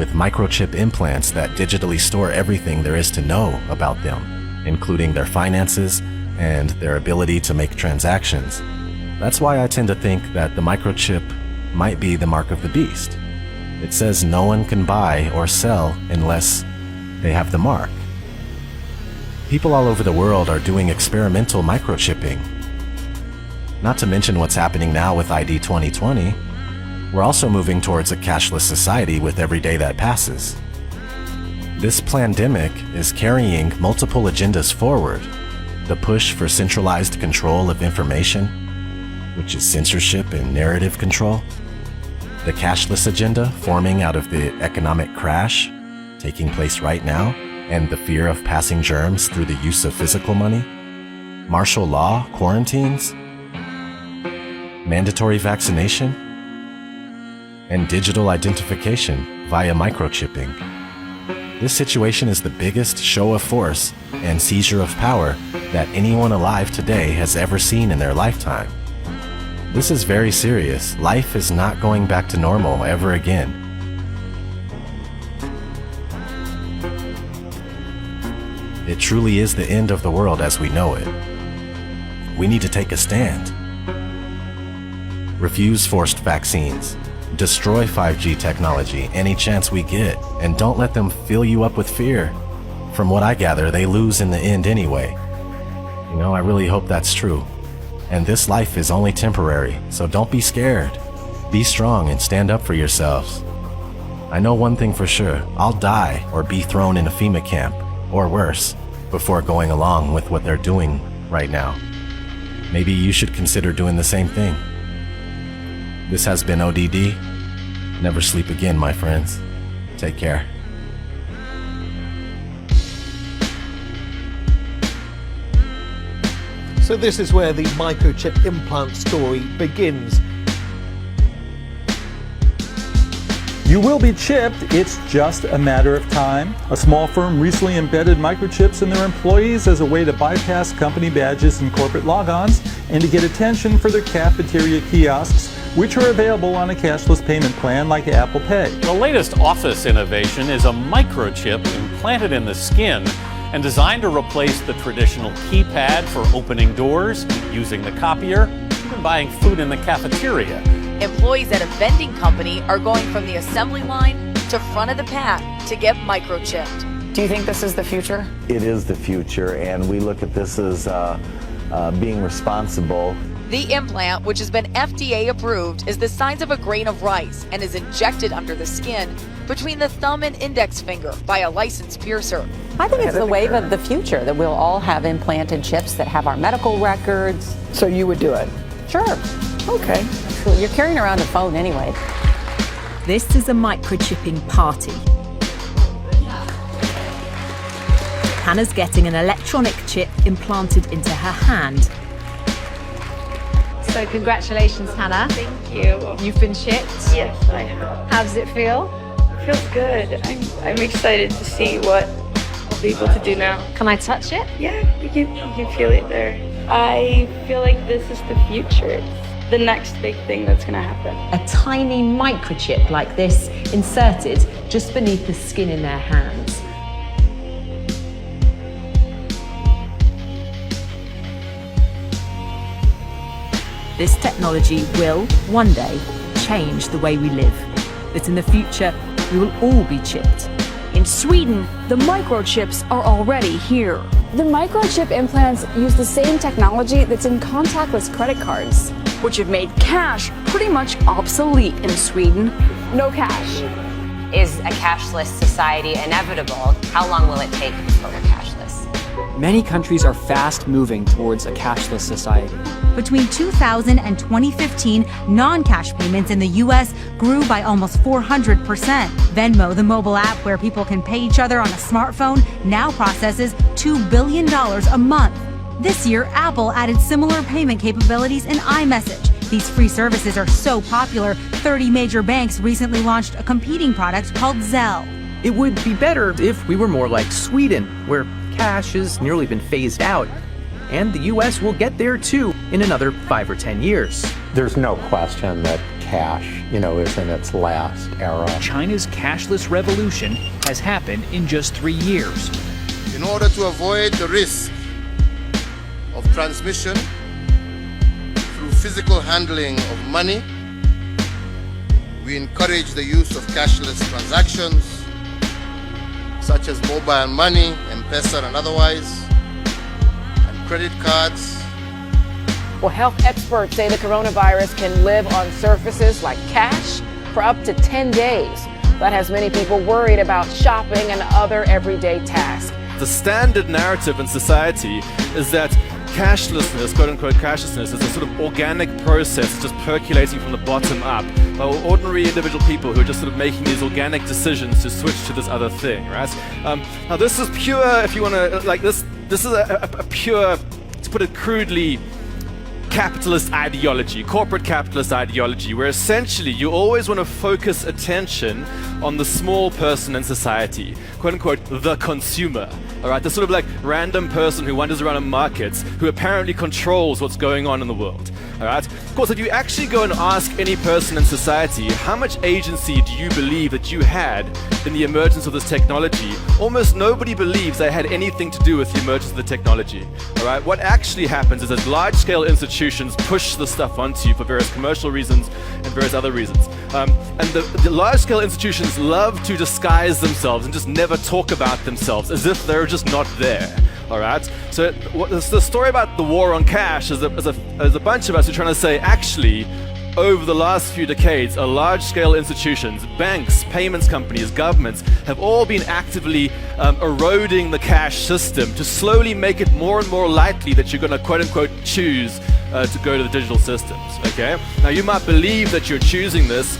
with microchip implants that digitally store everything there is to know about them, including their finances and their ability to make transactions. That's why I tend to think that the microchip might be the mark of the beast. It says no one can buy or sell unless they have the mark. People all over the world are doing experimental microchipping. Not to mention what's happening now with ID 2020. We're also moving towards a cashless society with every day that passes. This pandemic is carrying multiple agendas forward. The push for centralized control of information, which is censorship and narrative control. The cashless agenda forming out of the economic crash taking place right now, and the fear of passing germs through the use of physical money. Martial law quarantines, mandatory vaccination, and digital identification via microchipping. This situation is the biggest show of force and seizure of power that anyone alive today has ever seen in their lifetime. This is very serious. Life is not going back to normal ever again. It truly is the end of the world as we know it. We need to take a stand. Refuse forced vaccines. Destroy 5G technology any chance we get, and don't let them fill you up with fear. From what I gather, they lose in the end anyway. You know, I really hope that's true. And this life is only temporary, so don't be scared. Be strong and stand up for yourselves. I know one thing for sure, I'll die or be thrown in a FEMA camp, or worse, before going along with what they're doing right now. Maybe you should consider doing the same thing. This has been ODD. Never sleep again, my friends. Take care. So this is where the microchip implant story begins. You will be chipped, it's just a matter of time. A small firm recently embedded microchips in their employees as a way to bypass company badges and corporate logons and to get attention for their cafeteria kiosks, which are available on a cashless payment plan like Apple Pay. The latest office innovation is a microchip implanted in the skin and designed to replace the traditional keypad for opening doors, using the copier, even buying food in the cafeteria. Employees at a vending company are going from the assembly line to front of the pack to get microchipped. Do you think this is the future? It is the future, and we look at this as being responsible. The implant, which has been FDA approved, is the size of a grain of rice and is injected under the skin between the thumb and index finger by a licensed piercer. I think it's the wave of the future that we'll all have implanted chips that have our medical records. So you would do it? Sure. Okay. You're carrying around a phone anyway. This is a microchipping party. Hannah's getting an electronic chip implanted into her hand. So congratulations, Hannah. Thank you. You've been chipped? Yes, I have. How does it feel? It feels good. I'm excited to see what I'll be able to do now. Can I touch it? Yeah, you can feel it there. I feel like this is the future. It's the next big thing that's going to happen. A tiny microchip like this inserted just beneath the skin in their hands. This technology will, one day, change the way we live. That in the future, we will all be chipped. In Sweden, the microchips are already here. The microchip implants use the same technology that's in contactless credit cards, which have made cash pretty much obsolete in Sweden. No cash. Is a cashless society inevitable? How long will it take before we're cashless? Many countries are fast moving towards a cashless society. Between 2000 and 2015, non-cash payments in the U.S. grew by almost 400%. Venmo, the mobile app where people can pay each other on a smartphone, now processes $2 billion a month. This year, Apple added similar payment capabilities in iMessage. These free services are so popular, 30 major banks recently launched a competing product called Zelle. It would be better if we were more like Sweden, where cash has nearly been phased out. And the US will get there too in another 5 or 10 years. There's no question that cash, is in its last era. China's cashless revolution has happened in just 3 years. In order to avoid the risk of transmission through physical handling of money, we encourage the use of cashless transactions, such as mobile money, M-Pesa and otherwise, and credit cards. Well, health experts say the coronavirus can live on surfaces like cash for up to 10 days. That has many people worried about shopping and other everyday tasks. The standard narrative in society is that cashlessness, quote-unquote cashlessness, is a sort of organic process just percolating from the bottom up by ordinary individual people who are just sort of making these organic decisions to switch to this other thing, right? Now this is pure, if you want to, this is a pure, to put it crudely, capitalist ideology, corporate capitalist ideology, where essentially you always want to focus attention on the small person in society, quote unquote, the consumer. All right, the sort of like random person who wanders around in markets who apparently controls what's going on in the world. All right. Of course, if you actually go and ask any person in society how much agency do you believe that you had in the emergence of this technology, almost nobody believes they had anything to do with the emergence of the technology. All right. What actually happens is that large-scale institutions push the stuff onto you for various commercial reasons and various other reasons. And the large-scale institutions love to disguise themselves and just never talk about themselves as if they're just not there. All right. So the story about the war on cash is a bunch of us who are trying to say, actually, over the last few decades, large-scale institutions, banks, payments companies, governments have all been actively eroding the cash system to slowly make it more and more likely that you're going to quote-unquote choose to go to the digital systems. Okay. Now you might believe that you're choosing this,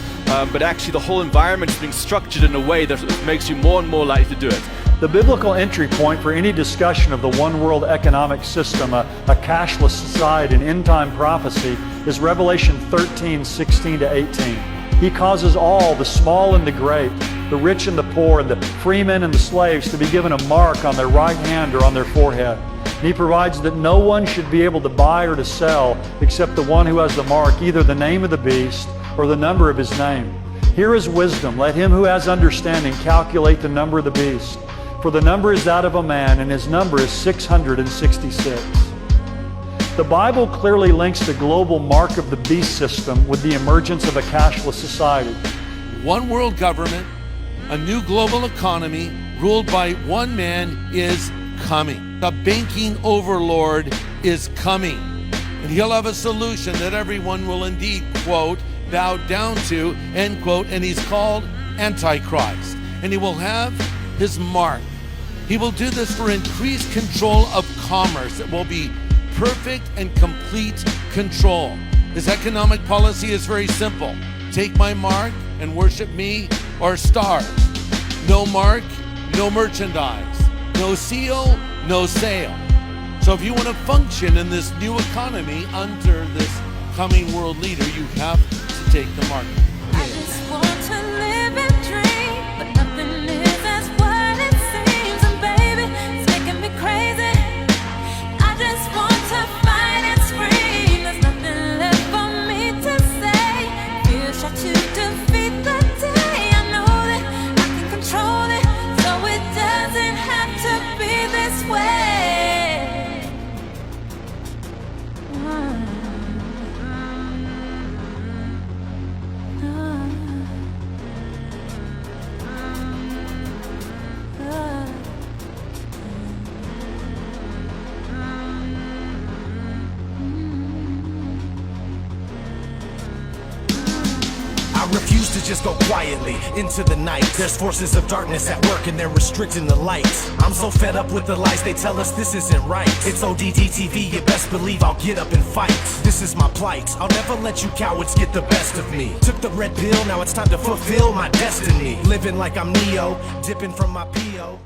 but actually the whole environment is being structured in a way that makes you more and more likely to do it. The biblical entry point for any discussion of the one world economic system, a cashless society, and end-time prophecy is Revelation 13:16-18. He causes all, the small and the great, the rich and the poor, and the freemen and the slaves to be given a mark on their right hand or on their forehead. And he provides that no one should be able to buy or to sell except the one who has the mark, either the name of the beast or the number of his name. Here is wisdom. Let him who has understanding calculate the number of the beast. For the number is that of a man, and his number is 666. The Bible clearly links the global mark of the beast system with the emergence of a cashless society. One world government, a new global economy ruled by one man is coming. The banking overlord is coming. And he'll have a solution that everyone will indeed, quote, bow down to, end quote, and he's called Antichrist. And he will have his mark. He will do this for increased control of commerce. It will be perfect and complete control. His economic policy is very simple. Take my mark and worship me or starve. No mark, no merchandise. No seal, no sale. So if you want to function in this new economy under this coming world leader, you have to take the mark. I just want to live and dream, but nothing is as what it seems. And baby, it's making me crazy. I just want to fight and scream. There's nothing left for me to say. Feel sure to defeat the day. I know that I can control it, so it doesn't have to be this way. I refuse to just go quietly into the night. There's forces of darkness at work and they're restricting the light. I'm so fed up with the lies, they tell us this isn't right. It's ODD TV, you best believe I'll get up and fight. This is my plight, I'll never let you cowards get the best of me. Took the red pill, now it's time to fulfill my destiny. Living like I'm Neo, dipping from my P.O.